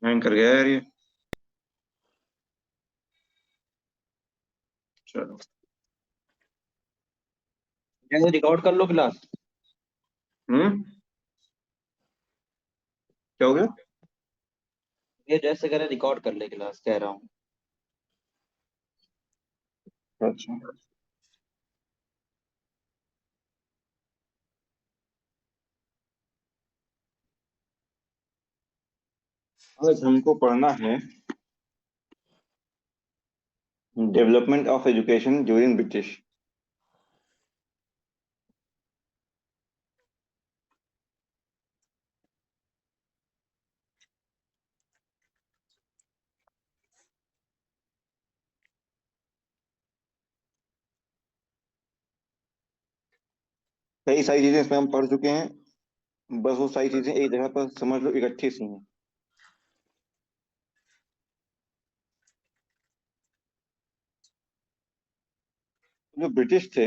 Hang कर गया यार ये। चलो, कैसे रिकॉर्ड कर लो क्लास। हम्म, क्या हो गया? ये जैसे करे रिकॉर्ड कर ले क्लास, कह रहा हूँ। अच्छा, आज हमको पढ़ना है development of education during British. कई सारी चीजें इसमें हम पढ़ चुके हैं, बस वो सारी चीजें एक जगह पर समझ लो इकट्ठी सी हैं। जो ब्रिटिश थे,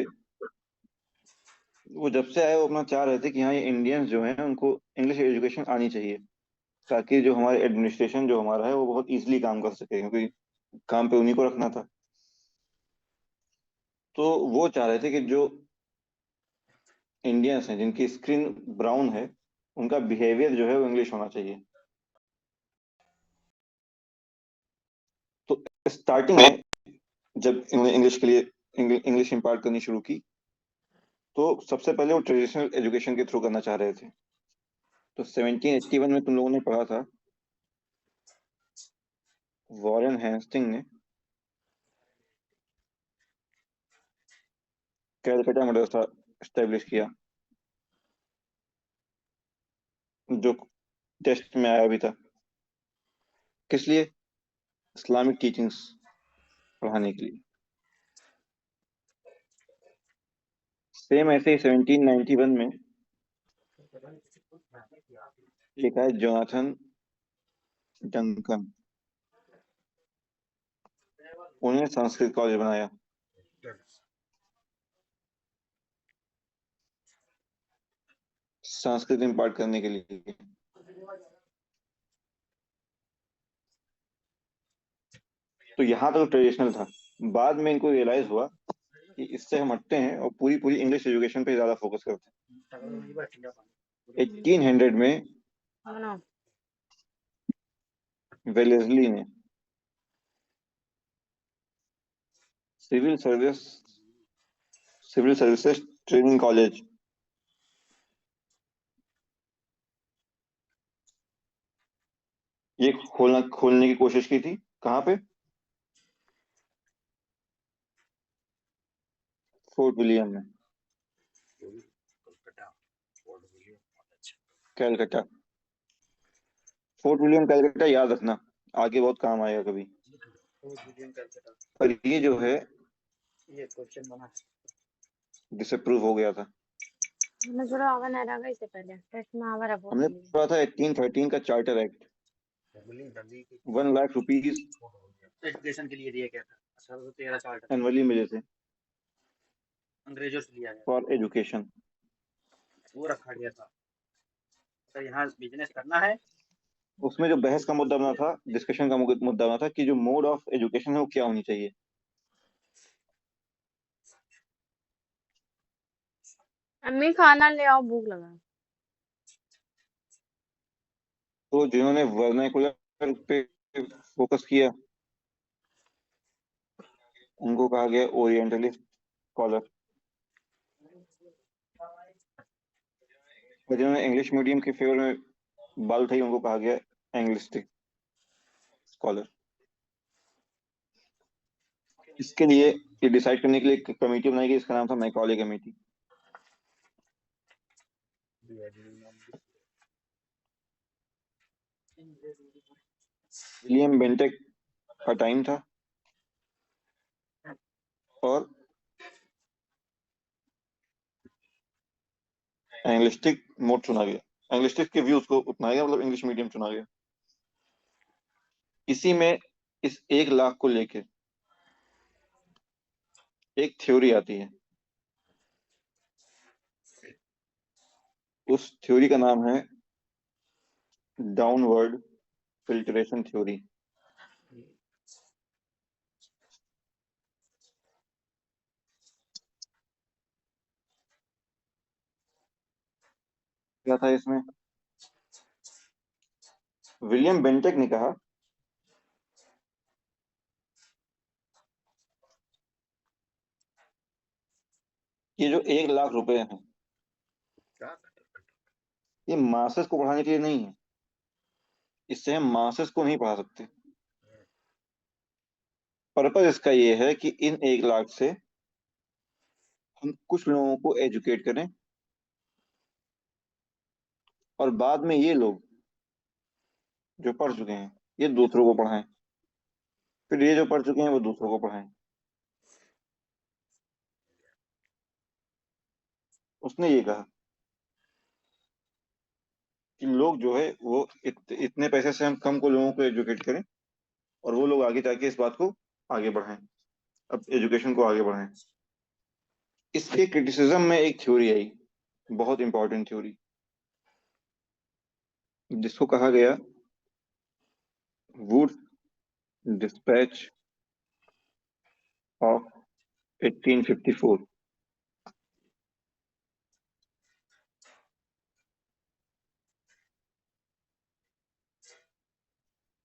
वो जब से आए वो अपना चाह रहे थे कि हाँ, ये इंडियंस जो हैं उनको इंग्लिश एजुकेशन आनी चाहिए, ताकि जो हमारे एडमिनिस्ट्रेशन जो हमारा है वो बहुत इजीली काम कर सके, क्योंकि काम पे उन्हीं को रखना था। तो वो चाह रहे थे कि जो इंडियंस हैं जिनकी स्किन ब्राउन है, उनका बिहेवियर जो है वो इंग्लिश होना चाहिए। तो स्टार्टिंग में जब इन्होंने इंग्लिश के लिए इंग्लिश इम्पार्ट करनी शुरू की, तो सबसे पहले वो ट्रेडिशनल एजुकेशन के थ्रू करना चाह रहे थे। तो 1781 में तुम लोगों ने पढ़ा था, वॉरेन हेस्टिंग ने कैलकटा मदरसा स्टेब्लिश किया, जो टेस्ट में आया भी था। किस लिए? इस्लामिक टीचिंग्स पढ़ाने के लिए। सेम ऐसे ही 1791 में एक आए जोनाथन डंकन, उन्होंने संस्कृत कॉलेज बनाया। संस्कृत इम्पार्ट करने के लिए। तो यहाँ तक ट्रेडिशनल था। बाद में इनको रियलाइज हुआ कि इससे हम हटते हैं और पूरी पूरी इंग्लिश एजुकेशन पे ज्यादा फोकस करते हैं। 1800 में वेलेस्ली ने civil service civil services training college, ये खोलने की कोशिश की थी। कहाँ पे? फोर्ट विलियम में, कैलकटा। फोर्ट विलियम कैलकटा याद रखना, आगे बहुत काम आएगा कभी। पर ये जो है डिसअप्रूव हो गया था। हमने पढ़ा था 1813 का charter act, 1 lakh rupees education के लिए दिया गया था। 1813 साल एनुअली मिले थे अंग्रेजों से लिया गया, फॉर एजुकेशन। वो रखा गया था। तो यहाँ बिजनेस करना है। उसमें जो बहस का मुद्दा बना था, डिस्कशन का मुद्दा बना था कि जो मोड ऑफ एजुकेशन है वो क्या होनी चाहिए। अम्मी खाना ले आओ, भूख लगा। तो जिन्होंने वर्नाकुलर पे फोकस किया, उनको कहा गया ओरिएंटलिस्ट स्कॉलर। और जिन्होंने इंग्लिश मीडियम के फेवर में बात उठाई, उनको कहा गया एंग्लिस्टिक स्कॉलर। इसके लिए, ये डिसाइड करने के लिए एक कमेटी बनाई गई, इसका नाम था मैकॉले कमेटी। विलियम बेंटेक का टाइम था और एंग्लिस्टिक मोड चुना गया। एंग्लिस्टिक के व्यूज को अपनाया गया, मतलब इंग्लिश मीडियम चुना गया। इसी में इस 1 लाख को लेके एक थ्योरी आती है। उस थ्योरी का नाम है डाउनवर्ड फिल्ट्रेशन थ्योरी। क्या था इसमें? विलियम बेंटेक ने कहा कि जो 1 लाख रुपए हैं क्या? ये मासेस को पढ़ाने के लिए नहीं है। इससे हम मासेस को नहीं पढ़ा सकते। पर्पज इसका ये है कि इन 1 लाख से हम कुछ लोगों को एजुकेट करें और बाद में ये लोग जो पढ़ चुके हैं ये दूसरों को पढ़ाएं, फिर ये जो पढ़ चुके हैं वो दूसरों को पढ़ाएं। उसने ये कहा कि लोग जो है वो इतने पैसे से हम कम को लोगों को एजुकेट करें और वो लोग आगे जाके इस बात को आगे बढ़ाएं, अब एजुकेशन को आगे बढ़ाएं। इसके क्रिटिसिज्म में एक थ्योरी आई, बहुत इंपॉर्टेंट थ्योरी, जिसको कहा गया Wood dispatch of 1854।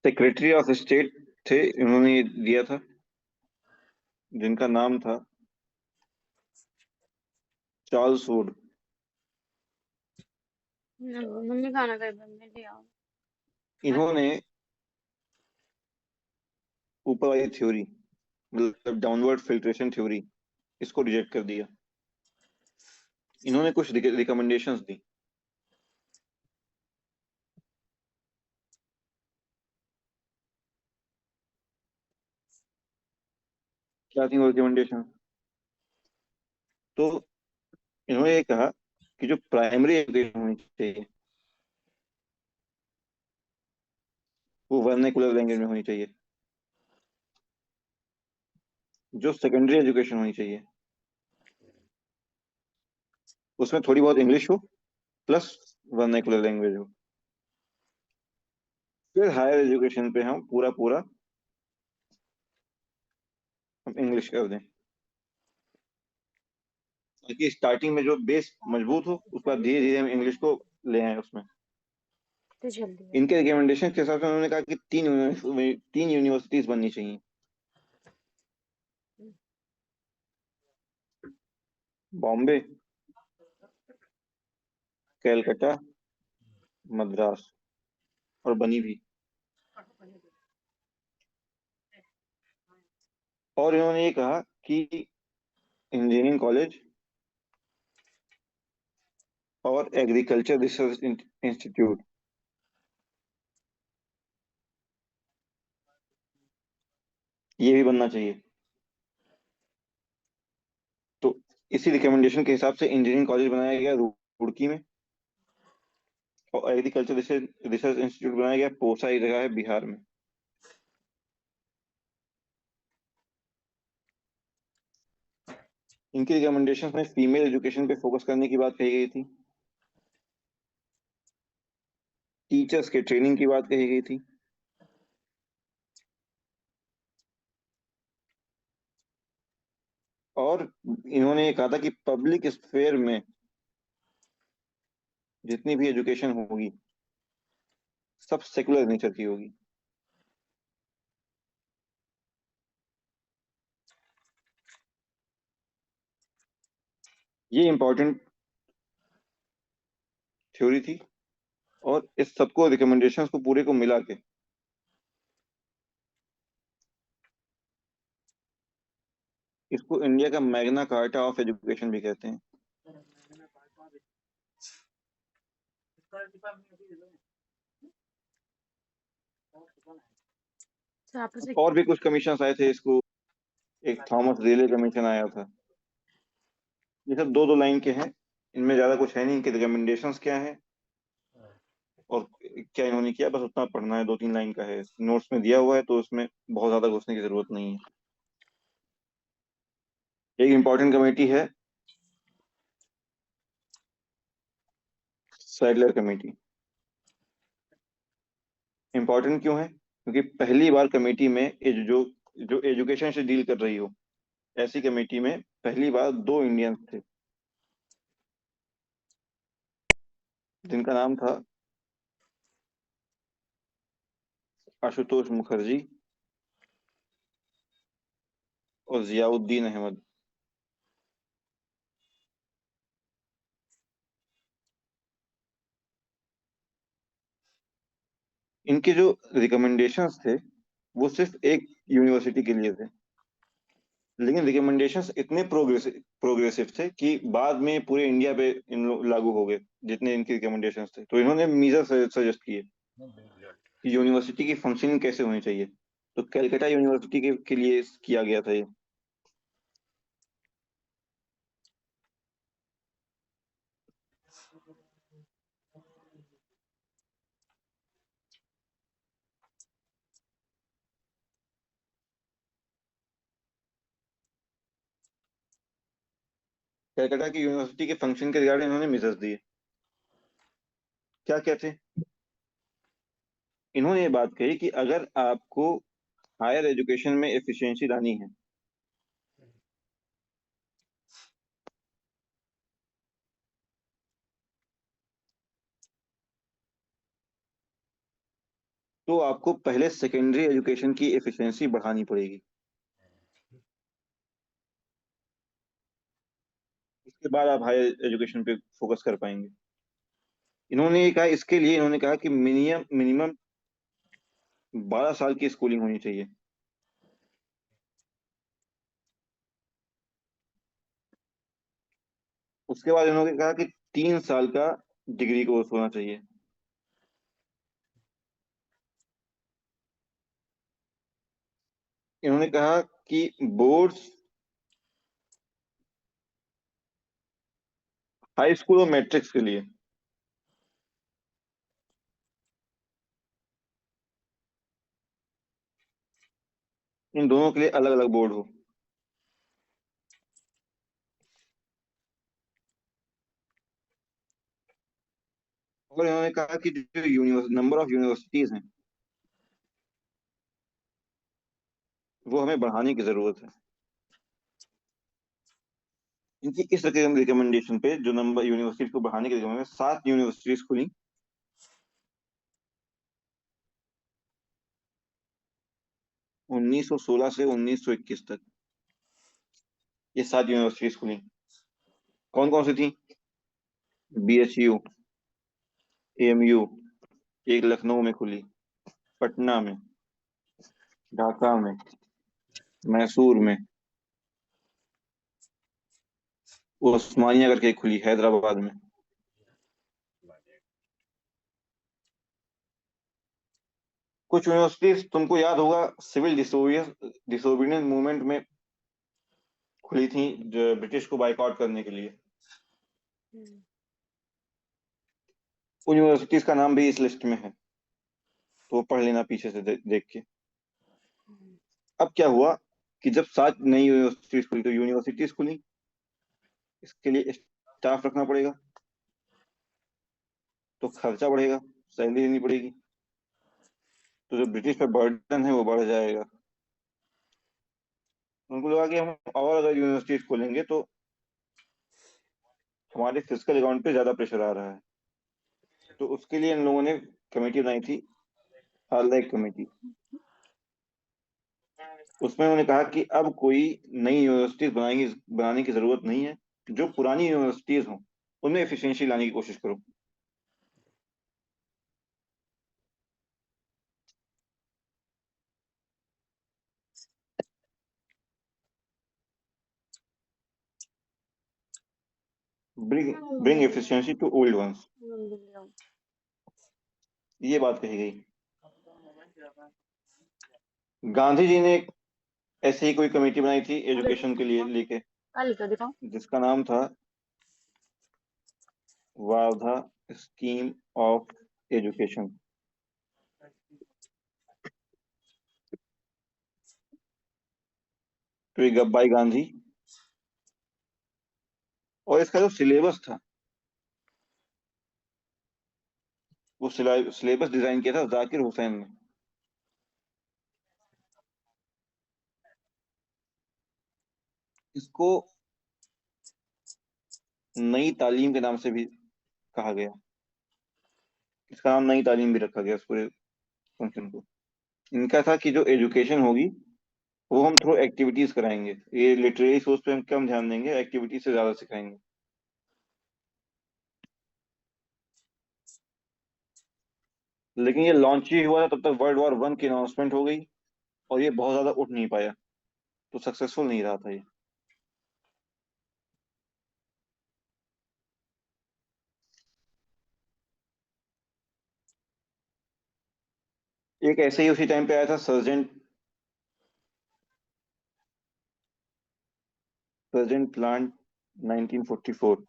Secretary of state थे, इन्होंने ये दिया था, जिनका नाम था चार्ल्स वुड। मम्मी खाना कहीं बनने ले आओ। इन्होंने ऊपर वाली थ्योरी, मतलब डाउनवर्ड फिल्ट्रेशन थ्योरी, इसको रिजेक्ट कर दिया। इन्होंने कुछ रिकमेंडेशंस दी। क्या थी वो रिकमेंडेशन? तो इन्होंने ये कहा कि जो प्राइमरी एजुकेशन होनी चाहिए वो वर्नाकुलर लैंग्वेज में होनी चाहिए। जो सेकेंडरी एजुकेशन होनी चाहिए उसमें थोड़ी बहुत इंग्लिश हो प्लस वर्नाकुलर लैंग्वेज हो। फिर हायर एजुकेशन पे हम पूरा पूरा हम इंग्लिश कर दें, ताकि स्टार्टिंग में जो बेस मजबूत हो उसके बाद धीरे धीरे हम इंग्लिश को ले आए उसमें। तो जल्दी है। इनके रिकमेंडेशन के हिसाब से उन्होंने कहा कि 3 यूनिवर्सिटीज बननी चाहिए। बॉम्बे, कैलकाटा, मद्रास, और बनी भी। और इन्होंने ये कहा कि इंजीनियरिंग कॉलेज और एग्रीकल्चर रिसर्च इंस्टीट्यूट ये भी बनना चाहिए। तो इसी रिकमेंडेशन के हिसाब से इंजीनियरिंग कॉलेज बनाया गया रुड़की में, और एग्रीकल्चर रिसर्च इंस्टीट्यूट बनाया गया पोसा, एक जगह है बिहार में। इनकी रिकमेंडेशन में फीमेल एजुकेशन पे फोकस करने की बात कही गई थी, टीचर्स के ट्रेनिंग की बात कही गई थी, और इन्होंने ये कहा था कि पब्लिक स्फेयर में जितनी भी एजुकेशन होगी सब सेकुलर नेचर की होगी। ये इंपॉर्टेंट थ्योरी थी, और इस सबको रिकमेंडेशंस को पूरे को मिला के इसको इंडिया का मैग्ना कार्टा ऑफ एजुकेशन भी कहते हैं। तो आप उसे और भी कुछ कमीशन आए थे इसको, एक थॉमस रेले कमीशन आया था। ये सब दो दो लाइन के हैं, इनमें ज्यादा कुछ है नहीं। इनके रिकमेंडेशंस क्या है और क्या इन्होंने किया, बस उतना पढ़ना है, 2-3 लाइन का है, नोट्स में दिया हुआ है, तो उसमें बहुत ज्यादा घुसने की जरूरत नहीं है। एक इम्पॉर्टेंट कमेटी है सैडलर कमेटी। इम्पोर्टेंट क्यों है? क्योंकि पहली बार कमेटी में जो जो एजुकेशन से डील कर रही हो, ऐसी कमेटी में पहली बार दो इंडियंस थे, जिनका नाम था आशुतोष मुखर्जी और जियाउद्दीन अहमद। इनके जो रिकमेंडेशंस थे वो सिर्फ एक यूनिवर्सिटी के लिए थे, लेकिन रिकमेंडेशंस इतने प्रोग्रेसिव थे कि बाद में पूरे इंडिया पे इन लोग लागू हो गए। जितने इनके रिकमेंडेशंस थे, तो इन्होंने मीजर सजेस्ट किए कि यूनिवर्सिटी की फंक्शनिंग कैसे होनी चाहिए। तो कैलकाटा यूनिवर्सिटी के लिए किया गया था ये। कैलकाटा की यूनिवर्सिटी के फंक्शन के रिगार्डिंग इन्होंने मेजर्स दिए। क्या क्या थे? इन्होंने ये बात कही कि अगर आपको हायर एजुकेशन में एफिशिएंसी लानी है, तो आपको पहले सेकेंडरी एजुकेशन की एफिशिएंसी बढ़ानी पड़ेगी। उसके बाद आप हायर एजुकेशन पे फोकस कर पाएंगे। इन्होंने ये कहा, इसके लिए इन्होंने कहा कि मिनिमम मिनिमम 12 साल की स्कूलिंग होनी चाहिए। उसके बाद इन्होंने कहा कि 3 साल का डिग्री कोर्स होना चाहिए। इन्होंने कहा कि बोर्ड्स हाई स्कूल और मैट्रिक्स के लिए इन दोनों के लिए अलग अलग बोर्ड हो। और इन्होंने कहा कि जो नंबर ऑफ यूनिवर्सिटीज हैं वो हमें बढ़ाने की जरूरत है। इनकी इस रिकमेंडेशन पे, जो नंबर यूनिवर्सिटी को बढ़ाने की रिकमेंडेशन, 7 यूनिवर्सिटीज खुली 1916 से 1921 तक। ये 7 यूनिवर्सिटीज खुली। कौन कौन सी थी? BHU, AMU, एक लखनऊ में खुली, पटना में, ढाका में, मैसूर में, उस्मानिया करके एक खुली हैदराबाद में। कुछ यूनिवर्सिटीज तुमको याद होगा सिविल डिसोबीडियंस मूवमेंट में खुली थी, जो ब्रिटिश को बाइकआउट करने के लिए। हम्म, उन यूनिवर्सिटीज का नाम भी इस लिस्ट में है, तो वो पढ़ लेना पीछे से देख के। हम्म, अब क्या हुआ कि जब 7 नई यूनिवर्सिटीज खुली, तो यूनिवर्सिटीज खुली, इसके लिए स्टाफ रखना पड़ेगा, तो खर्चा बढ़ेगा, सैलरी देनी पड़ेगी, तो जो ब्रिटिश पे बर्डन है वो बढ़ जाएगा। उनको लगा कि हम और अगर यूनिवर्सिटीज खोलेंगे तो हमारे फिजिकल अकाउंट पे ज्यादा प्रेशर आ रहा है। तो उसके लिए इन लोगों ने कमेटी बनाई थी, हार्लेक कमेटी। उसमें उन्होंने कहा कि अब कोई नई यूनिवर्सिटीज बनाने की जरूरत नहीं है। जो पुरानी यूनिवर्सिटीज हों उनमें एफिशिएंसी लाने की कोशिश करो। Bring efficiency to old ones, ये बात कही गई। गांधी जी ने ऐसे ही कोई कमेटी बनाई थी एजुकेशन के लिए लेके, कल का दिखाओ। जिसका नाम था Wardha scheme of education. By Gandhi. और इसका जो सिलेबस था वो सिलेबस डिजाइन किया था जाकिर हुसैन ने। इसको नई तालीम के नाम से भी कहा गया। इसका नाम नई तालीम भी रखा गया इस पूरे फंक्शन को। इनका था कि जो एजुकेशन होगी वो हम थ्रू एक्टिविटीज कराएंगे। ये लिटरेरी सोर्स पे हम कम ध्यान देंगे, एक्टिविटी से ज्यादा सिखाएंगे। लेकिन ये लॉन्च ही हुआ था तब तक वर्ल्ड वॉर 1 की अनाउंसमेंट हो गई, और ये बहुत ज्यादा उठ नहीं पाया, तो सक्सेसफुल नहीं रहा था ये। एक ऐसे ही उसी टाइम पे आया था सर्जेंट सर्जेंट प्लांट 1944।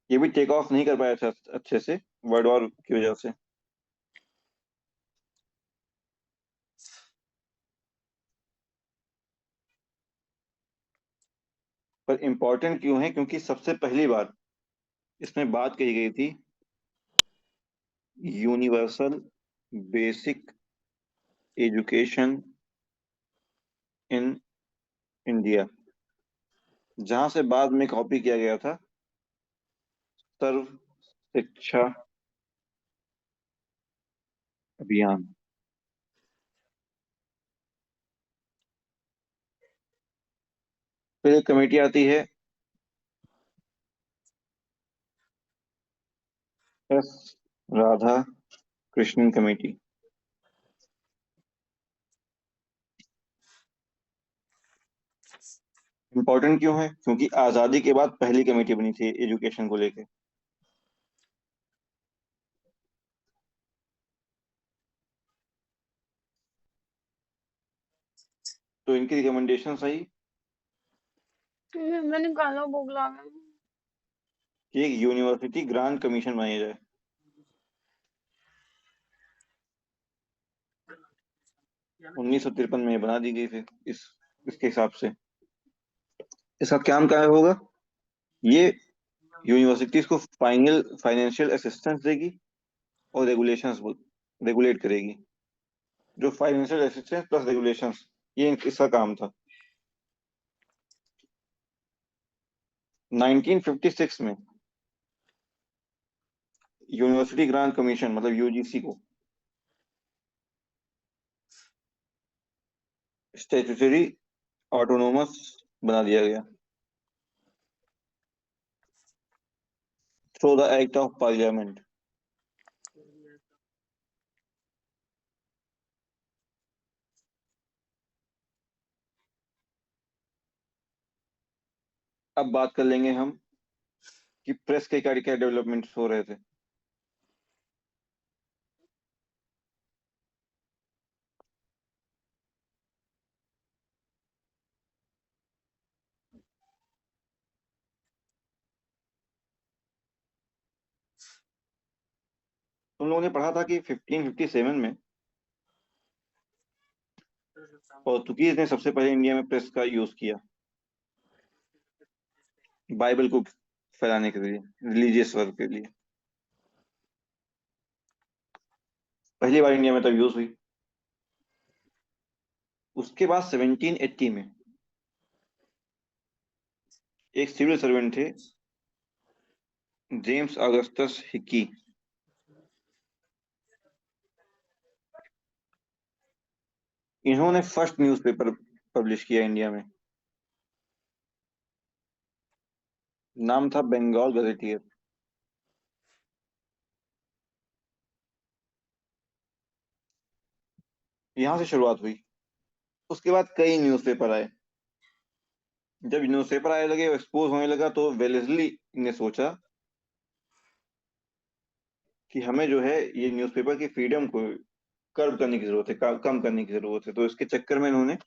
ये भी टेक ऑफ नहीं कर पाया था अच्छे से, वर्ल्ड वॉर की वजह से। पर इम्पोर्टेंट क्यों है? क्योंकि सबसे पहली बार इसमें बात कही गई थी universal basic education in India, जहां से बाद में कॉपी किया गया था सर्व शिक्षा अभियान। फिर एक कमेटी आती है, S Radha Krishnan committee. Important क्यों है? क्योंकि आजादी के बाद पहली कमेटी बनी थी एजुकेशन को लेके। तो इनकी रिकमेंडेशन सही मैंने काला भोग लगा। कि एक यूनिवर्सिटी ग्रांट कमीशन बनाई जाए। 1953 में ये बना दी गई थी। इसके हिसाब से इसका काम क्या होगा? ये यूनिवर्सिटीज को फाइनेंशियल असिस्टेंस देगी और रेगुलेशंस रेगुलेट करेगी। जो फाइनेंशियल असिस्टेंस प्लस रेगुलेशंस, ये इसका काम था। 1956 में यूनिवर्सिटी ग्रांट कमीशन मतलब यूजीसी को स्टेट्यूटरी ऑटोनोमस बना दिया गया through the act of parliament. अब बात कर लेंगे हम कि प्रेस के क्या क्या डेवलपमेंट्स हो रहे थे। तुम लोगों ने पढ़ा था कि 1557 में पोर्तुगीज ने सबसे पहले इंडिया में प्रेस का यूज किया, बाइबल को फैलाने के लिए, रिलीजियस वर्क के लिए। पहली बार इंडिया में तब यूज हुई। उसके बाद 1780 में एक सिविल सर्वेंट थे, जेम्स अगस्टस हिकी। इन्होंने फर्स्ट न्यूज़पेपर पब्लिश किया इंडिया में। नाम था बंगाल गजेटियर। यहाँ से शुरुआत हुई। उसके बाद कई न्यूज़पेपर आए। जब न्यूज़पेपर आने लगे, एक्सपोज होने लगा, तो वेलेस्ली ने सोचा कि हमें जो है ये न्यूज़पेपर की फ्रीडम को कर्व करने की जरूरत है, कम करने की जरूरत है। तो इसके चक्कर में इन्होंने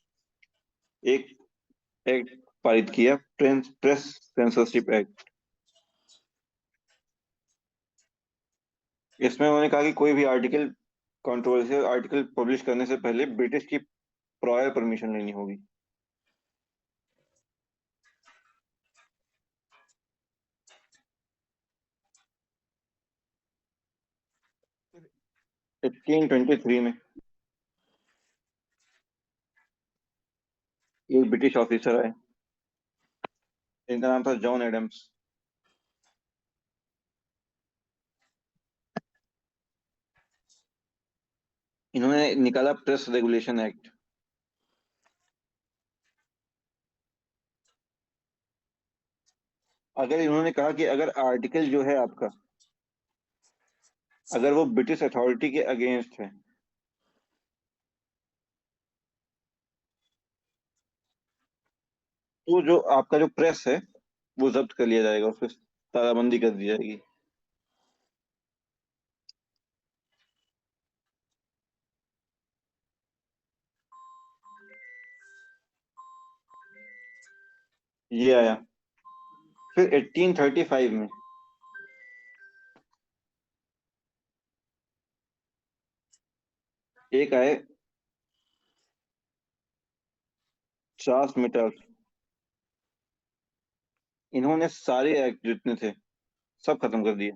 एक एक्ट पारित किया, प्रेस प्रेस सेंसरशिप एक्ट। इसमें उन्होंने कहा कि कोई भी आर्टिकल, कंट्रोवर्शियल आर्टिकल पब्लिश करने से पहले ब्रिटिश की प्रायर परमिशन लेनी होगी। 1823 में एक ब्रिटिश ऑफिसर आए, इनका नाम था जॉन एडम्स। इन्होंने निकाला प्रेस रेगुलेशन एक्ट। अगर इन्होंने कहा कि अगर आर्टिकल जो है आपका, अगर वो ब्रिटिश अथॉरिटी के अगेंस्ट है, तो जो आपका जो प्रेस है वो जब्त कर लिया जाएगा, उस पर तालाबंदी कर दी जाएगी। ये आया। फिर 1835 में एक आए चार्ल्स मिटर। इन्होंने सारे एक्ट जितने थे सब खत्म कर दिए,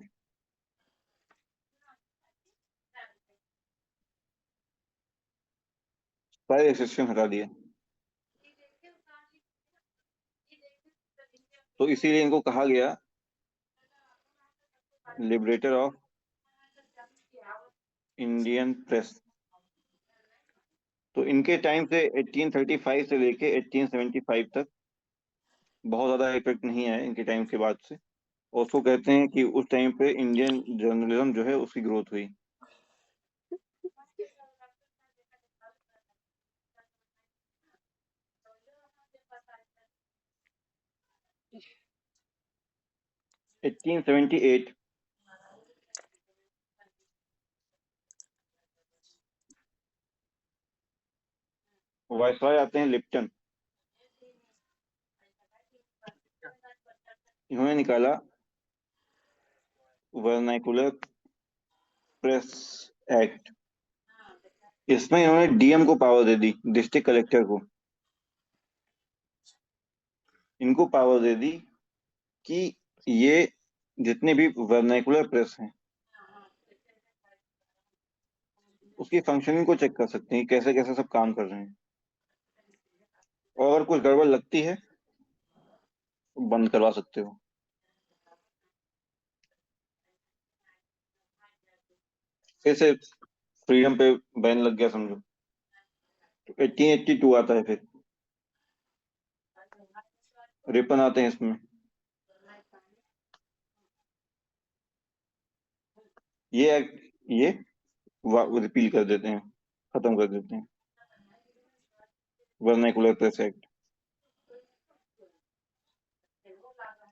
सारे एक्सेप्शन हटा दिए। तो इसीलिए इनको कहा गया लिबरेटर ऑफ इंडियन प्रेस। तो इनके टाइम से 1835 से लेके 1875 तक बहुत ज्यादा इफेक्ट नहीं आया इनके टाइम के बाद से। और उसको कहते हैं कि उस टाइम पे इंडियन जर्नलिज्म जो है उसकी ग्रोथ हुई। एटीन सेवेंटी एट वायसराय आते हैं लिप्टन। इन्होंने निकाला वर्नाकुलर प्रेस एक्ट। इसमें इन्होंने डीएम को पावर दे दी, डिस्ट्रिक्ट कलेक्टर को। इनको पावर दे दी कि ये जितने भी वर्नाकुलर प्रेस हैं उसकी फंक्शनिंग को चेक कर सकते हैं कि कैसे कैसे सब काम कर रहे हैं, और अगर कुछ गड़बड़ लगती है तो बंद करवा सकते हो। फिर से फ्रीडम पे बैन लग गया समझो। तो 1882 आता है फिर, रिपन आते हैं इसमें। ये एक्ट ये रिपील कर देते हैं, खत्म कर देते हैं, वर्नाकुलर प्रेस एक्ट।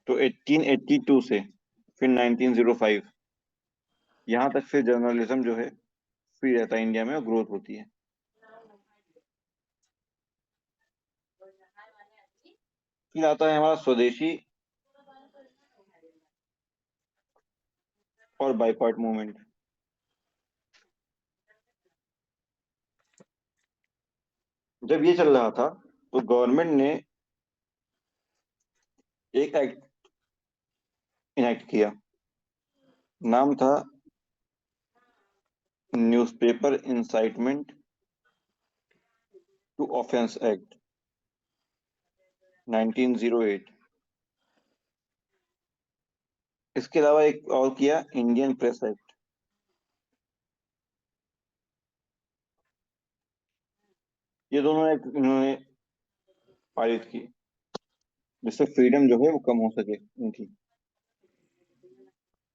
तो 1882 से फिर 1905 यहाँ तक फिर जर्नलिज्म जो है फ्री रहता है इंडिया में और ग्रोथ होती है। फिर आता है हमारा स्वदेशी और बाइकॉट मूवमेंट। जब ये चल रहा था तो गवर्नमेंट ने एक एक्ट इनेक्ट किया, नाम था newspaper incitement to offence act 1908। इसके अलावा एक और किया, इंडियन प्रेस एक्ट। ये दोनों एक्ट इन्होंने पारित किए जिससे फ्रीडम जो है वो कम हो सके इनकी।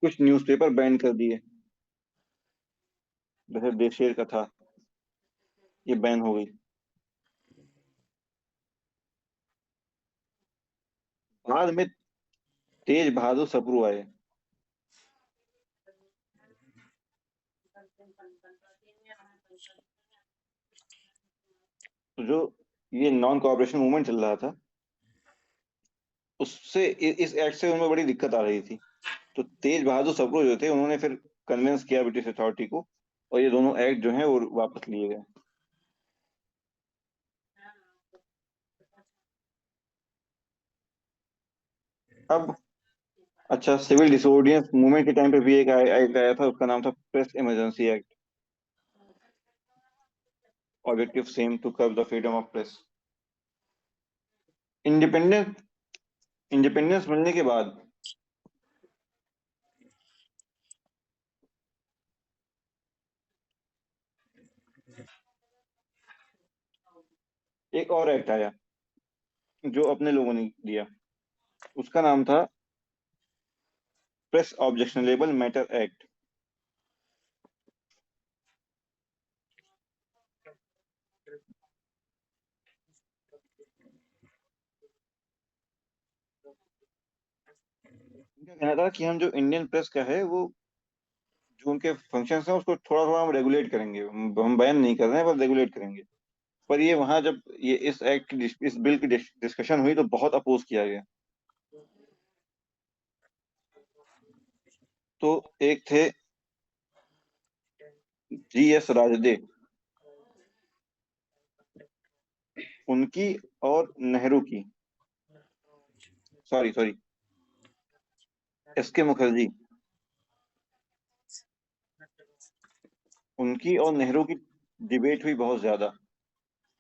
कुछ न्यूज़पेपर बैन कर दिए, जैसे देशेर कथा, ये बैन हो गई। बाद में तेज बहादुर सप्रू आए। तो जो ये नॉन कोऑपरेशन मूवमेंट चल रहा था उससे इस एक्ट से उनमें बड़ी दिक्कत आ रही थी। तो तेज बहादुर सप्रू जो थे उन्होंने फिर कन्विंस किया ब्रिटिश अथॉरिटी को, और ये दोनों एक्ट जो हैं वो वापस लिए गए। अब अच्छा, सिविल डिसोबीडियंस मूवमेंट के टाइम पे भी एक आया था, उसका नाम था press emergency act. objective same to curb the freedom of press. Independence independence मिलने के बाद एक और एक्ट आया जो अपने लोगों ने दिया, उसका नाम था प्रेस ऑब्जेक्शनेबल मैटर एक्ट। इनका कहना था कि हम जो इंडियन प्रेस का है वो जो उनके फंक्शंस हैं उसको थोड़ा थोड़ा हम रेगुलेट करेंगे, हम बैन नहीं कर रहे हैं पर रेगुलेट करेंगे। पर ये वहां जब ये इस एक्ट की इस बिल की डिस्कशन हुई तो बहुत अपोज किया गया। तो एक थे GS राजदे, उनकी और नेहरू की, सॉरी SK मुखर्जी, उनकी और नेहरू की डिबेट हुई बहुत ज्यादा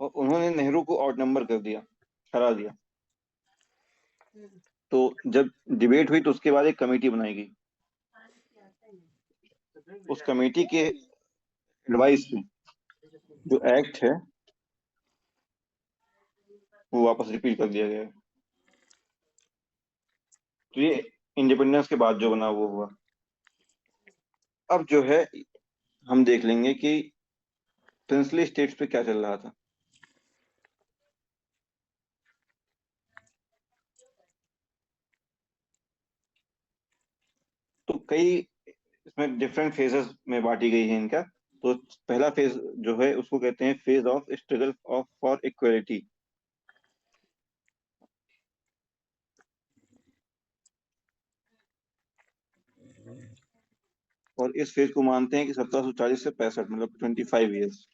और उन्होंने नेहरू को आउट नंबर कर दिया, हरा दिया। तो जब डिबेट हुई तो उसके बाद एक कमेटी बनाई गई। उस कमेटी के एडवाइस पे जो एक्ट है वो वापस रिपीट कर दिया गया है। तो ये इंडिपेंडेंस के बाद जो बना वो हुआ। अब जो है हम देख लेंगे कि प्रिंसली स्टेट्स पे क्या चल रहा था। तो कई इसमें डिफरेंट फेजेस में बांटी गई है इनका। तो पहला फेज जो है उसको कहते हैं phase of struggle of for equality. और इस फेज को मानते हैं कि 1740 से 65, मतलब 25 ईयर्स,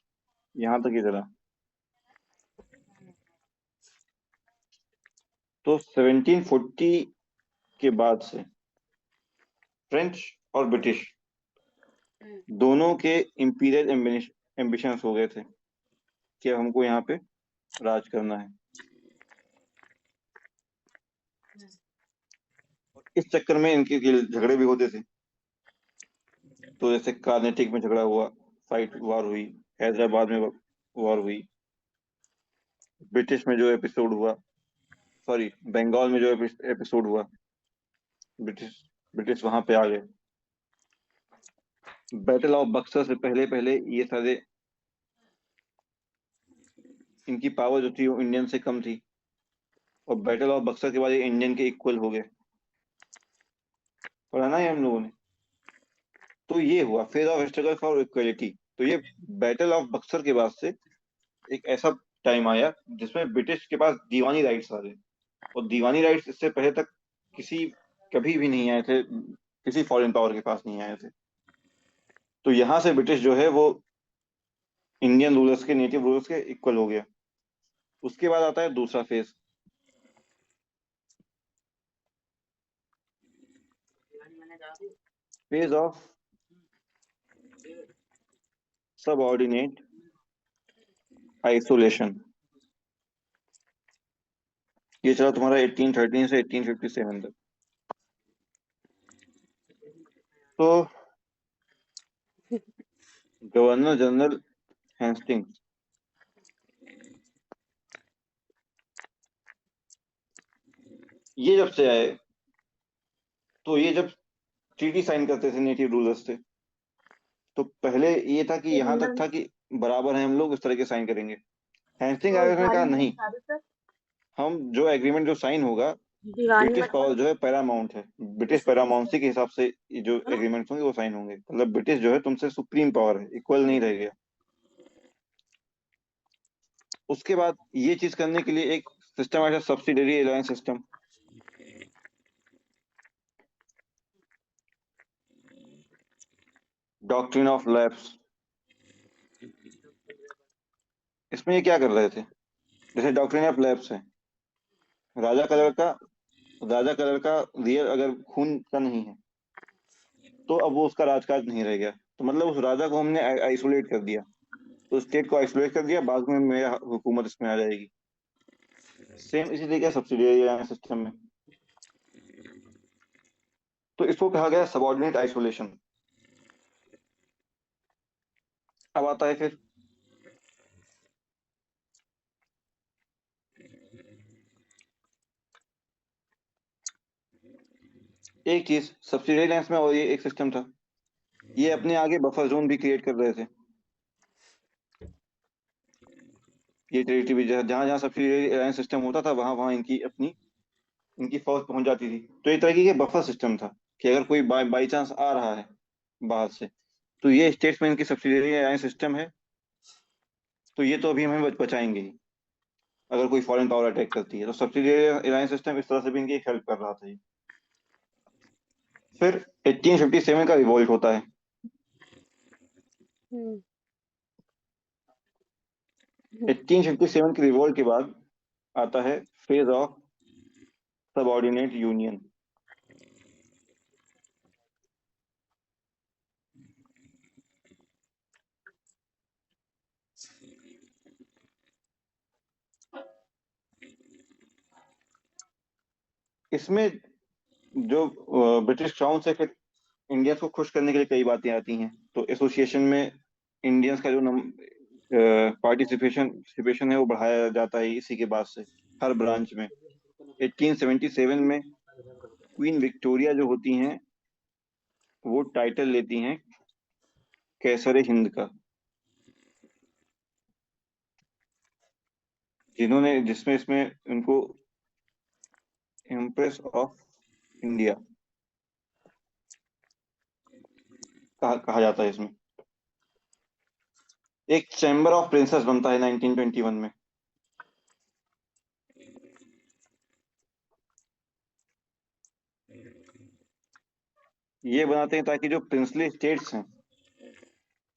यहाँ तक ही चला। तो 1740 के बाद से फ्रेंच और ब्रिटिश दोनों के इंपीरियल एम्बिशंस हो गए थे कि अब हमको यहाँ पे राज करना है। इस चक्कर में इनके झगड़े भी होते थे। तो जैसे कार्नेटिक में झगड़ा हुआ, फाइट वार हुई, हैदराबाद में वार हुई, ब्रिटिश में जो एपिसोड हुआ, सॉरी बंगाल में जो एपिसोड हुआ, ब्रिटिश ब्रिटिश वहां पे आ गए। बैटल ऑफ बक्सर से पहले पहले ये सारे इनकी पावर जो थी वो इंडियन से कम थी और बैटल ऑफ बक्सर के बाद ये इंडियन के इक्वल हो गए। पढ़ा ना है हम लोगों ने। तो ये हुआ phase of struggle for equality. तो ये बैटल ऑफ बक्सर के बाद से एक ऐसा टाइम आया जिसमें ब्रिटिश के पास दीवानी राइट्स आ गए। और दीवानी राइट्स इससे पहले तक किसी कभी भी नहीं आए थे, किसी फॉरेन पावर के पास नहीं आए थे। तो यहाँ से ब्रिटिश जो है वो इंडियन रूलर्स के, नेटिव रूलर्स के इक्वल हो गया। उसके बाद आता है दूसरा phase, phase of subordinate isolation. ये चला तुम्हारा 1813 से 1857 तक। तो गवर्नर जनरल हेस्टिंग्स ये जब से आए तो ये जब ट्रीटी साइन करते थे नेटिव रूलर्स से, तो पहले ये था कि यहाँ तक था कि बराबर हैं हम लोग, इस तरह के साइन करेंगे। हेस्टिंग आगे उसने कहा नहीं, हम जो एग्रीमेंट जो साइन होगा, ब्रिटिश पावर जो है पैरामाउंट है, ब्रिटिश पैरामाउंसी के हिसाब से ये जो एग्रीमेंट्स होंगे वो साइन होंगे। मतलब ब्रिटिश जो है तुमसे सुप्रीम पावर है, इक्वल नहीं रह गया। उसके बाद ये चीज करने के लिए एक सिस्टम आया, subsidiary alliance system. Doctrine of lapse, इसमें ये क्या कर रहे थे, जैसे डॉक्ट्रिन ऑफ लैप्स है, राजा कलर का राजा कलर का रियल अगर खून का नहीं है तो अब वो उसका राजकाज नहीं रह गया। तो मतलब उस राजा को हमने आइसोलेट कर दिया। तो स्टेट को आइसोलेट कर दिया, बाद में मेरा हुकूमत इसमें आ जाएगी। सेम इसी तरीके सब्सिडियरी सिस्टम में, तो इसको कहा गया सबऑर्डिनेट आइसोलेशन। अब आता है फिर एक चीज सब्सिडियरी लाइन्स में, और ये एक सिस्टम था, ये अपने आगे बफर जोन भी क्रिएट कर रहे थे। ये टेरिटरी भी जहाँ जहाँ सब्सिडियरी लाइन सिस्टम होता था, वहां वहां इनकी फौज पहुंच जाती थी। तो एक तरीके के बफर सिस्टम था कि अगर कोई बाई चांस आ रहा है बाहर से, तो ये स्टेट्स में इनकी सब्सिडियरी लाइन सिस्टम है, तो ये तो अभी हमें बचाएंगे ही अगर कोई फॉरेन पावर अटैक करती है। तो सब्सिडियरी लाइन सिस्टम इस तरह से भी इनकी हेल्प कर रहा था ये। फिर 1857 का रिवॉल्ट होता है। हम्म 1857 के रिवॉल्ट के बाद आता है फेज ऑफ सबऑर्डिनेट यूनियन। इसमें जो ब्रिटिश क्राउन से फिर इंडियंस को खुश करने के लिए कई बातें आती हैं। तो एसोसिएशन में इंडियंस का जो पार्टिसिपेशन है वो बढ़ाया जाता है इसी के बाद से, हर ब्रांच में। 1877 में क्वीन विक्टोरिया जो होती हैं, वो टाइटल लेती हैं कैसर हिंद का, जिसमें इसमें उनको एम्प्रेस ऑफ इंडिया कहा जाता है इसमें। एक चैम्बर ऑफ प्रिंसेस बनता है 1921 में। ये बनाते हैं ताकि जो प्रिंसली स्टेट्स हैं,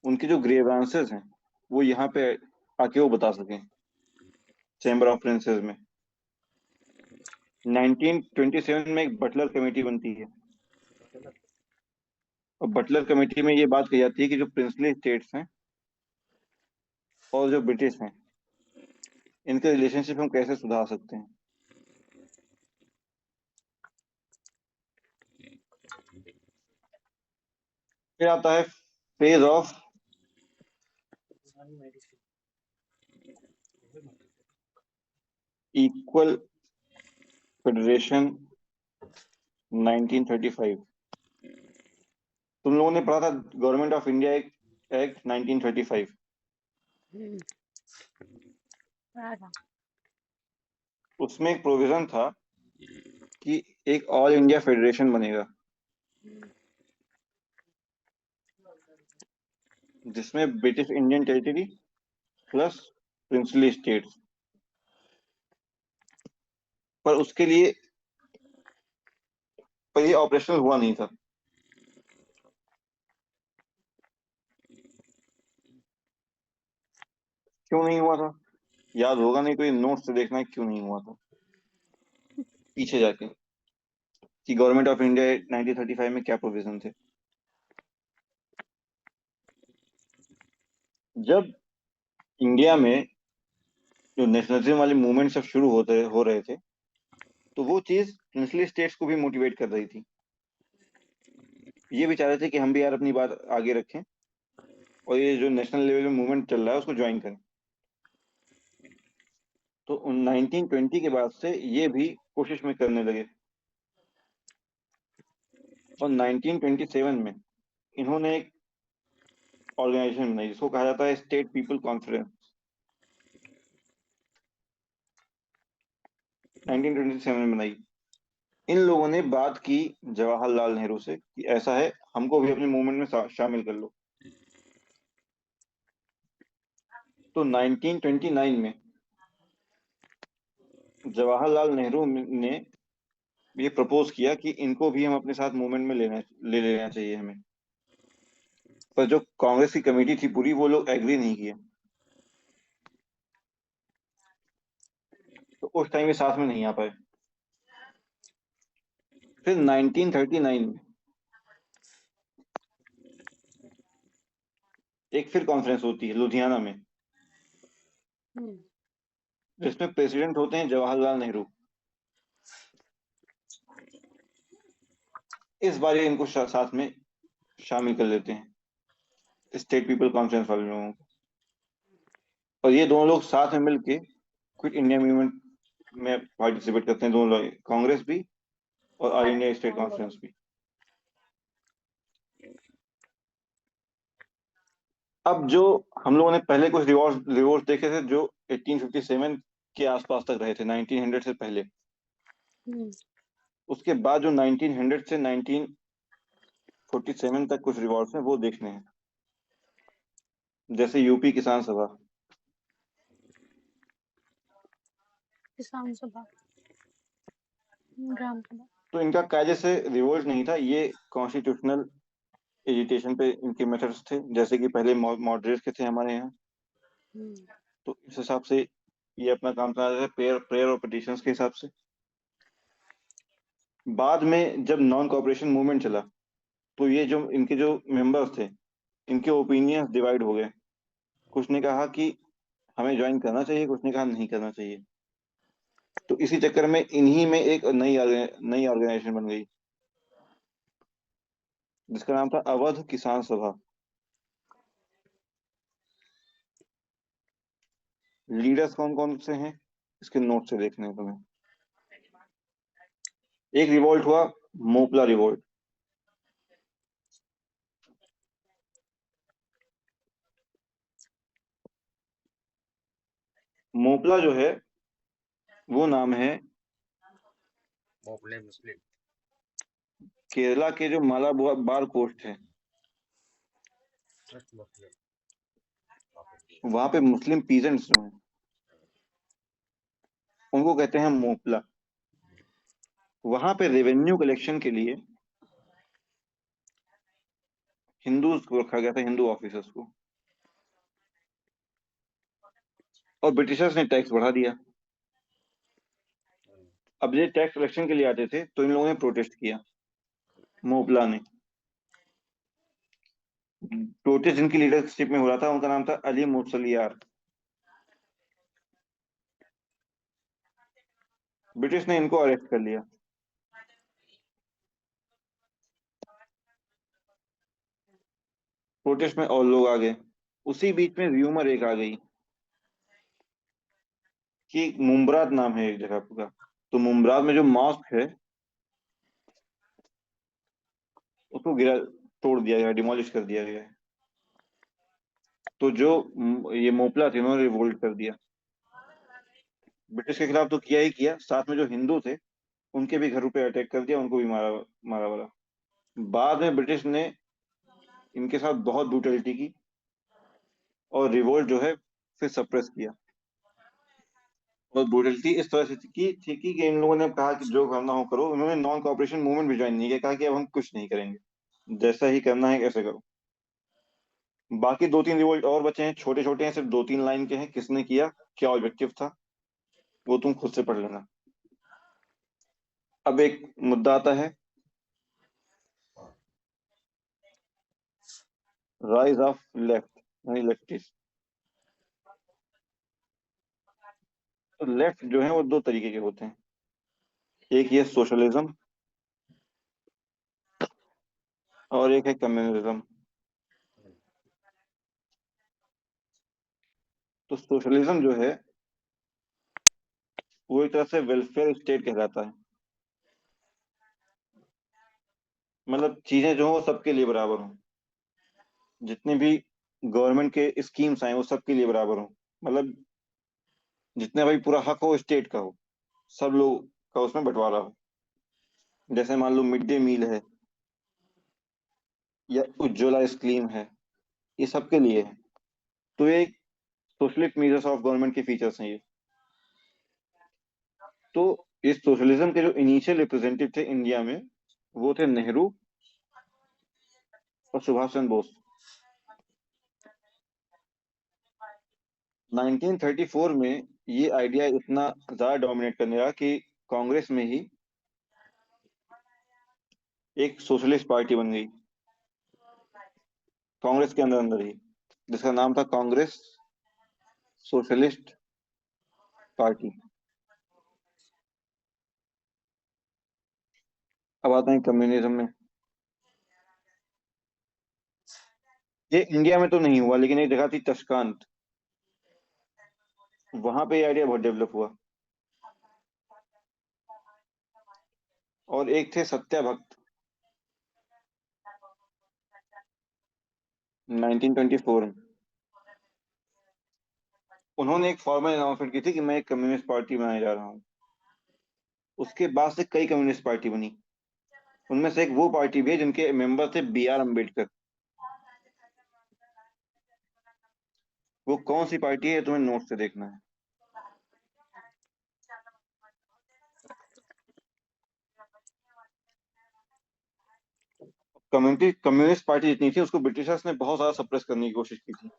उनके जो ग्रीवेंसेस हैं, वो यहाँ पे आके वो बता सकें चैम्बर ऑफ प्रिंसेस में। 1927 में एक बटलर कमेटी बनती है, और बटलर कमेटी में ये बात कही जाती है कि जो प्रिंसली स्टेट्स हैं और जो ब्रिटिश हैं, इनके रिलेशनशिप हम कैसे सुधार सकते हैं। फिर आता है फेज ऑफ इक्वल फेडरेशन 1935। तुम लोगों ने पढ़ा था गवर्नमेंट ऑफ इंडिया एक्ट 1935। पढ़ा था। उसमें एक प्रोविजन था कि एक ऑल इंडिया फेडरेशन बनेगा, जिसमें British Indian territory plus princely states. पर उसके लिए पर ये ऑपरेशनल हुआ नहीं था। क्यों नहीं हुआ था? याद होगा नहीं तो ये नोट से देखना है क्यों नहीं हुआ था पीछे जाके, कि गवर्नमेंट ऑफ इंडिया 1935 में क्या प्रोविजन थे। जब इंडिया में जो नेशनलिज्म वाले मूवमेंट सब शुरू हो रहे थे, तो वो चीज प्रिंसली स्टेट्स को भी मोटिवेट कर रही थी। ये भी चाह रहे थे कि हम भी यार अपनी बात आगे रखें, और ये जो नेशनल लेवल में मूवमेंट चल रहा है उसको ज्वाइन करें। तो 1920 के बाद से ये भी कोशिश में करने लगे, और 1927 में इन्होंने एक ऑर्गेनाइजेशन बनाई जिसको कहा जाता है स्टेट पीपल कॉन्फ्रेंस। 1927 में बनाई। इन लोगों ने बात की जवाहरलाल नेहरू से कि ऐसा है, हमको भी अपने मूवमेंट में शामिल कर लो। तो 1929 में जवाहरलाल नेहरू ने ये प्रपोज किया कि इनको भी हम अपने साथ मूवमेंट में ले लेना चाहिए हमें। पर जो कांग्रेस की कमेटी थी पूरी, वो लोग एग्री नहीं किए, तो उस टाइम ये साथ में नहीं आ पाए। फिर 1939 में एक फिर कॉन्फ्रेंस होती है लुधियाना में, हम्म, जिसमें प्रेसिडेंट होते हैं जवाहरलाल नेहरू। इस बार ये इनको साथ में शामिल कर लेते हैं, स्टेट पीपल कॉन्फ्रेंस वाले लोगों को। और ये दोनों लोग साथ में मिलके क्विट इंडिया मूवमेंट में पार्टिसिपेट करते हैं, दोनों लोग, कांग्रेस भी और ऑल इंडिया स्टेट कॉन्फ्रेंस भी। अब जो हम लोगों ने पहले कुछ रिवॉर्ड देखे थे जो 1857 के आसपास तक रहे थे, 1900 से पहले। हम्म, उसके बाद जो 1900 से 1947 तक कुछ रिवॉर्ड्स हैं वो देखने हैं, जैसे यूपी किसान सभा। किसान सभा, ग्राम सभा। तो इनका कायदे से रिवोल्ट नहीं था, ये कॉन्स्टिट्यूशनल एजिटेशन पे इनके मेथड्स थे, जैसे कि पहले मॉडरेट के थे हमारे यहाँ। हम्म, तो इस हिसाब से ये अपना काम कर रहे थे, प्रेयर प्रेयर और पिटिशंस के हिसाब से। बाद में जब नॉन कॉपरेशन मूवमेंट चला, तो ये जो इनके जो मेंबर्स थे, इनके ओपिनियंस डिवाइड हो गए। कुछ ने कहा कि हमें ज्वाइन करना चाहिए, कुछ ने कहा नहीं करना चाहिए। तो इसी चक्कर में इन्हीं में एक नई ऑर्गेनाइजेशन बन गई, जिसका नाम था अवध किसान सभा। लीडर्स कौन कौन से हैं, इसके नोट से देखने हैं तुम्हें। एक रिवोल्ट हुआ, मोपला रिवोल्ट। मोपला जो है वो नाम है मोपले मुस्लिम। केरला के जो मालाबार कोस्ट है, मुस्लिम। वहां पे मुस्लिम पीजेंट्स जो हैं उनको कहते हैं मोपला। वहां पे रेवेन्यू कलेक्शन के लिए हिंदूज को रखा गया था, हिंदू ऑफिसर्स को। और ब्रिटिशर्स ने टैक्स बढ़ा दिया। अब ये टैक्स कलेक्शन के लिए आते थे, तो इन लोगों ने प्रोटेस्ट किया, मोपला ने। प्रोटेस्ट जिनकी लीडरशिप में हो रहा था उनका नाम था अली मुसलियार। ब्रिटिश ने इनको अरेस्ट कर लिया। प्रोटेस्ट में और लोग आ गए। उसी बीच में र्यूमर एक आ गई कि मुमराद नाम है एक जगह का, तो मुमराद में जो मॉस्क है उसको तोड़ दिया गया, डिमोलिश कर दिया गया है। तो जो ये मोपला थे उन्होंने रिवोल्ट कर दिया। ब्रिटिश के खिलाफ तो किया ही किया, साथ में जो हिंदू थे उनके भी घरों पे अटैक कर दिया, उनको भी मारा मारा वारा। बाद में ब्रिटिश ने इनके साथ बहुत ब्रूटलिटी की और रिवोल्ट जो है फिर सप्रेस किया। और ब्रूटलिटी इस तरह से की थी कि इन लोगों ने कहा कि जो करना हो करो। उन्होंने नॉन कॉपरेशन मूवमेंट भी ज्वाइन नहीं किया, कहा कि अब हम कुछ नहीं करेंगे, जैसा ही करना है कैसे करो। बाकी दो तीन रिवोल्ट और बचे हैं, छोटे छोटे हैं, सिर्फ दो तीन लाइन के हैं, किसने किया, क्या ऑब्जेक्टिव था, वो तुम खुद से पढ़ लेना। अब एक मुद्दा आता है, राइज ऑफ लेफ्ट यानी लेफ्टिस्ट। तो लेफ्ट जो है वो दो तरीके के होते हैं, एक ये सोशलिज्म और एक है कम्युनिज्म। तो सोशलिज्म जो है वो एक तरह से वेलफेयर स्टेट कहलाता है। मतलब चीजें जो हो वो सबके लिए बराबर हो, जितने भी गवर्नमेंट के स्कीम्स आए वो सबके लिए बराबर हो। मतलब जितने भाई पूरा हक हो स्टेट का हो, सब लोग का उसमें बंटवारा हो। जैसे मान लो मिड डे मील है या उज्ज्वला स्कीम है, ये सबके लिए है। तो ये सोशलिस्ट मीजर्स ऑफ गवर्नमेंट के फीचर्स हैं ये। तो इस सोशलिज्म के जो इनिशियल रिप्रेजेंटेटिव थे इंडिया में वो थे नेहरू और सुभाष चंद्र बोस। 1934 में ये आइडिया इतना ज्यादा डोमिनेट करने लगा कि कांग्रेस में ही एक सोशलिस्ट पार्टी बन गई, कांग्रेस के अंदर अंदर ही। जिसका नाम था कांग्रेस सोशलिस्ट पार्टी। अब आते हैं कम्युनिज्म में। ये इंडिया में तो नहीं हुआ, लेकिन एक जगह थी तशकांत, वहां पे ये आइडिया बहुत डेवलप हुआ। और एक थे सत्या भक्त, 1924 में। उन्होंने एक फॉर्मल अनाउंसमेंट की थी कि मैं एक कम्युनिस्ट पार्टी बनाने जा रहा हूँ। उसके बाद से कई कम्युनिस्ट पार्टी बनी। उनमें से एक वो पार्टी भी है जिनके मेंबर थे B.R. अम्बेडकर। वो कौन सी पार्टी है तुम्हें नोट से देखना है। कम्युनिस्ट पार्टी जितनी थी उसको ब्रिटिशर्स ने बहुत ज्यादा सप्रेस करने की कोशिश की थी।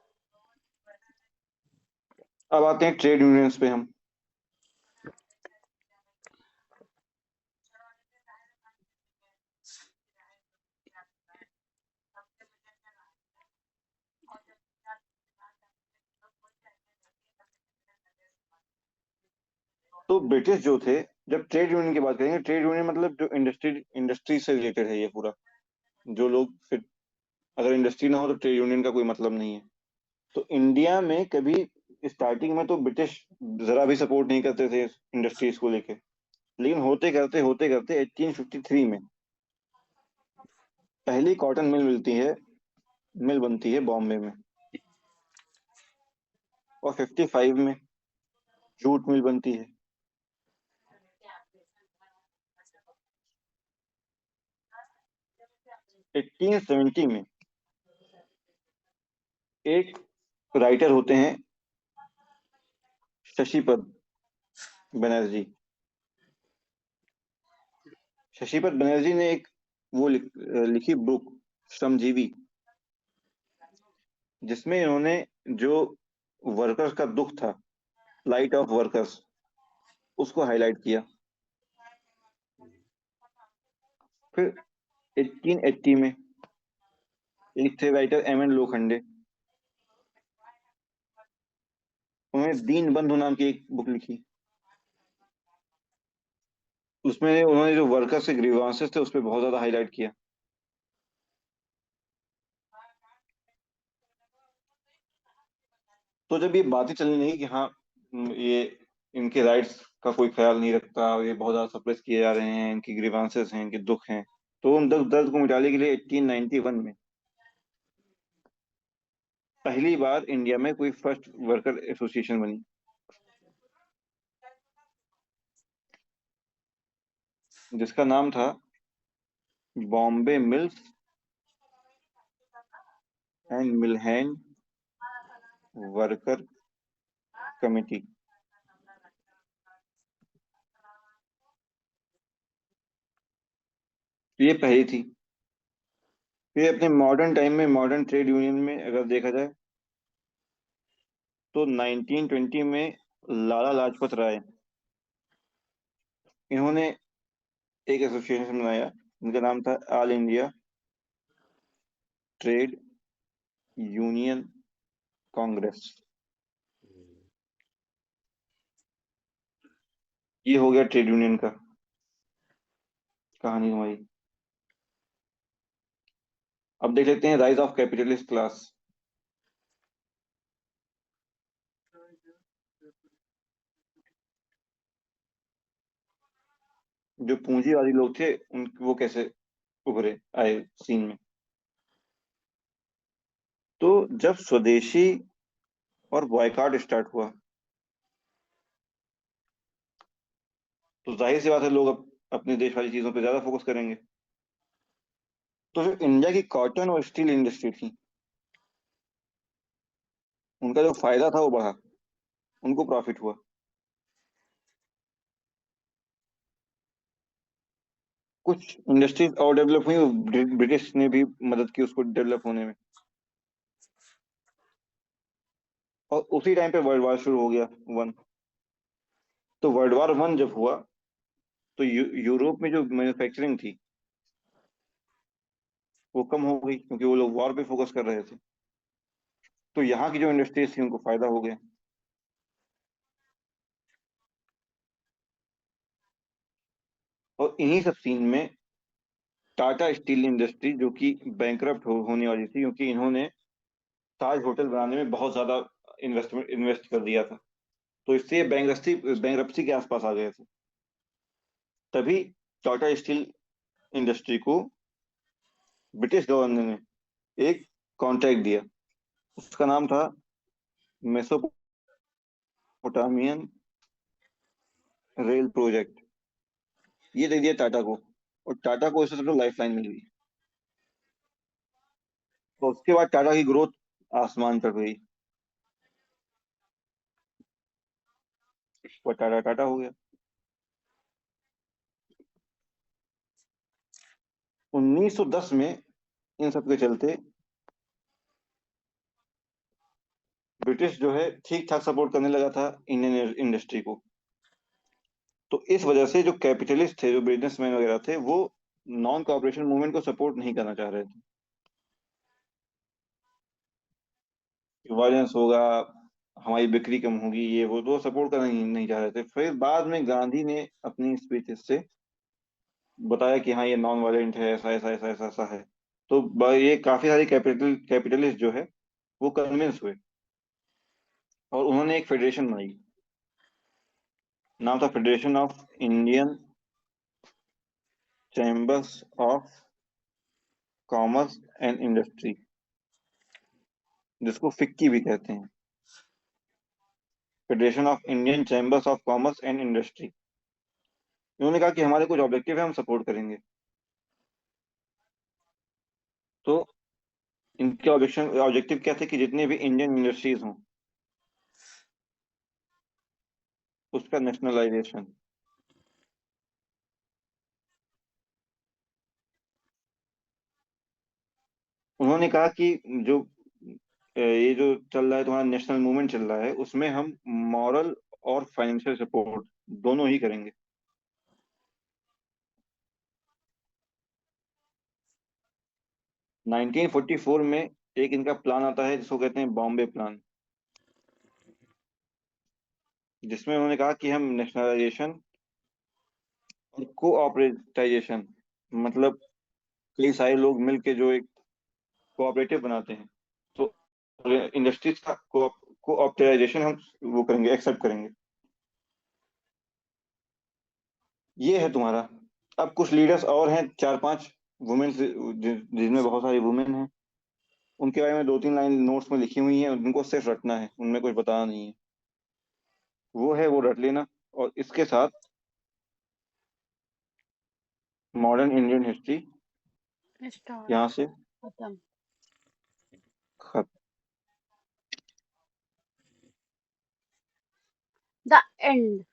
अब आते हैं ट्रेड यूनियंस पे हम। तो ब्रिटिश जो थे, जब ट्रेड यूनियन की बात करेंगे, ट्रेड यूनियन मतलब जो इंडस्ट्री से रिलेटेड है ये पूरा। जो लोग फिर, अगर इंडस्ट्री ना हो तो ट्रेड यूनियन का कोई मतलब नहीं है। तो इंडिया में कभी स्टार्टिंग में तो ब्रिटिश जरा भी सपोर्ट नहीं करते थे इंडस्ट्रीज को लेके। लेकिन होते करते 1853 में पहली कॉटन मिल बनती है बॉम्बे में। और 55 में जूट मिल बनती है। 1870 में एक राइटर होते हैं शशिपद बनर्जी। शशिपद बनर्जी ने एक लिखी बुक श्रमजीवी, जिसमें इन्होंने जो वर्कर्स का दुख था, लाइट ऑफ वर्कर्स, उसको हाईलाइट किया। फिर 1880 में एक थे राइटर M.N. लोखंडे। उन्होंने दीन बंधु नाम की एक बुक लिखी। उसमें उन्होंने जो वर्कर्स के ग्रीवांसेस थे उस पर बहुत ज्यादा हाईलाइट किया। तो जब ये बातें चलने लगी कि हाँ, ये इनके राइट्स का कोई ख्याल नहीं रखता, ये बहुत ज्यादा सप्रेस किए जा रहे हैं, इनकी ग्रीवांसेस हैं, इनके दुख हैं, तो उन दर्द को मिटाने के लिए 1891 में पहली बार इंडिया में कोई फर्स्ट वर्कर एसोसिएशन बनी, जिसका नाम था Bombay mills and millhand worker committee. ये पहली थी। फिर अपने मॉडर्न टाइम में मॉडर्न ट्रेड यूनियन में अगर देखा जाए तो 1920 में लाला लाजपत राय, इन्होंने एक एसोसिएशन बनाया जिनका नाम था all India trade union Congress. ये हो गया ट्रेड यूनियन का कहानी हमारी। अब देख लेते हैं राइज ऑफ कैपिटलिस्ट क्लास। जो पूंजीवादी लोग थे उन वो कैसे उभरे आए सीन में। तो जब स्वदेशी और बॉयकॉट स्टार्ट हुआ, तो जाहिर सी बात है लोग अपने देश वाली चीजों पे ज्यादा फोकस करेंगे। तो जो इंडिया की कॉटन और स्टील इंडस्ट्री थी, उनका जो फायदा था वो बढ़ा, उनको प्रॉफिट हुआ। कुछ इंडस्ट्रीज और डेवलप हुई, ब्रिटिश ने भी मदद की उसको डेवलप होने में। और उसी टाइम पे वर्ल्ड वार शुरू हो गया, वन। तो वर्ल्ड वार वन जब हुआ तो यूरोप में जो मैन्युफैक्चरिंग थी वो कम हो गई, क्योंकि वो लोग वॉर पे फोकस कर रहे थे। तो यहाँ की जो इंडस्ट्रीज थी उनको फायदा हो गया। और इन्हीं सब सीन में टाटा स्टील इंडस्ट्री, जो कि बैंकरप्ट होने वाली थी, क्योंकि इन्होंने ताज होटल बनाने में बहुत ज्यादा इन्वेस्ट कर दिया था, तो इससे ये बैंकरप्सी के आसपास आ गए थे। तभी टाटा स्टील इंडस्ट्री को ब्रिटिश गवर्नर ने एक कॉन्ट्रैक्ट दिया। उसका नाम था मेसोपोटामियन रेल प्रोजेक्ट। ये दे दिया टाटा को, और टाटा को इससे समझो लाइफ लाइन मिल गई। तो उसके बाद टाटा की ग्रोथ आसमान पर गई, वो टाटा टाटा हो गया। 1910 में इन सब के चलते ब्रिटिश जो है ठीक ठाक सपोर्ट करने लगा था इंडियन इंडस्ट्री को। तो इस वजह से जो कैपिटलिस्ट थे, जो बिजनेसमैन वगैरह थे, वो नॉन कॉपरेशन मूवमेंट को सपोर्ट नहीं करना चाह रहे थे। वायलेंस होगा, हमारी बिक्री कम होगी, ये वो तो सपोर्ट करना नहीं चाह रहे थे। फिर बाद में गांधी ने अपनी स्पीच से बताया कि हाँ, ये नॉन वायलेंट है, ऐसा ऐसा ऐसा ऐसा ऐसा है। तो ये काफी सारे कैपिटलिस्ट जो है वो कन्विंस हुए, और उन्होंने एक फेडरेशन बनाई। नाम था federation of Indian chambers of commerce and industry, जिसको फिक्की भी कहते हैं, federation of Indian chambers of commerce and industry. उन्होंने कहा कि हमारे कुछ ऑब्जेक्टिव है, हम सपोर्ट करेंगे। तो इनके ऑब्जेक्टिव क्या थे कि जितने भी इंडियन इंडस्ट्रीज हों उसका नेशनलाइजेशन। उन्होंने कहा कि जो ये जो चल रहा है तुम्हारा नेशनल मूवमेंट चल रहा है, उसमें हम मॉरल और फाइनेंशियल सपोर्ट दोनों ही करेंगे। नाइनटीन फोर्टी फोर में एक इनका प्लान आता है जिसको कहते हैं बॉम्बे प्लान, जिसमें उन्होंने कहा कि हम नेशनलाइजेशन और कोऑपरेटाइजेशन, मतलब कई सारे लोग मिलके जो एक कोऑपरेटिव बनाते हैं, तो इंडस्ट्रीज का कोऑपरेटाइजेशन हम वो करेंगे, एक्सेप्ट करेंगे। ये है तुम्हारा। अब कुछ लीडर्स और हैं, चार पांच वुमेन, जिनमें बहुत सारी वुमेन हैं। उनके बारे में दो तीन लाइन नोट्स में लिखी हुई हैं, उनको सिर्फ रटना है, उनमें कुछ बताना नहीं है। वो है, वो रट लेना। और इसके साथ मॉडर्न इंडियन हिस्ट्री स्टार्ट। यहाँ से खत्म। खत्म। The end.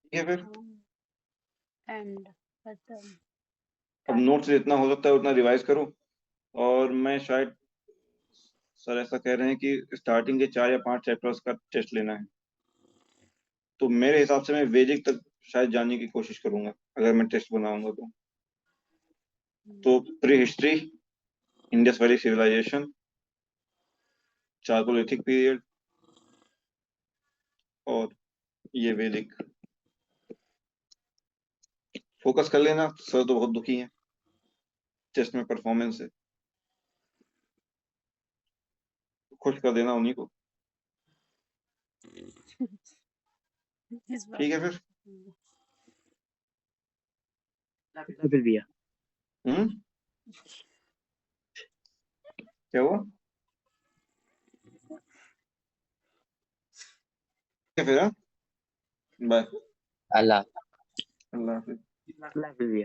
ठीक है फिर। एंड। खत्म। अब नोट्स जितना हो सकता है उतना रिवाइज करो। और मैं शायद, सर ऐसा कह रहे हैं कि स्टार्टिंग के 4 या 5 चैप्टर्स का टेस्ट लेना है। तो मेरे हिसाब से मैं वैदिक तक शायद जाने की कोशिश करूंगा, अगर मैं टेस्ट बनाऊंगा तो prehistory, Indus valley civilisation, chalcolithic period, और ये वैदिक। फोकस कर लेना, सर तो बहुत दुखी हैं टेस्ट में परफॉर्मेंस से। खुश कर देना उन्हीं को। इस बार। ठीक है फिर। फिर भी हम्म। क्या हुआ? ठीक है फिर। हाँ, बाय। अल्लाह अल्लाह हाफिज। अल्लाह फिर भी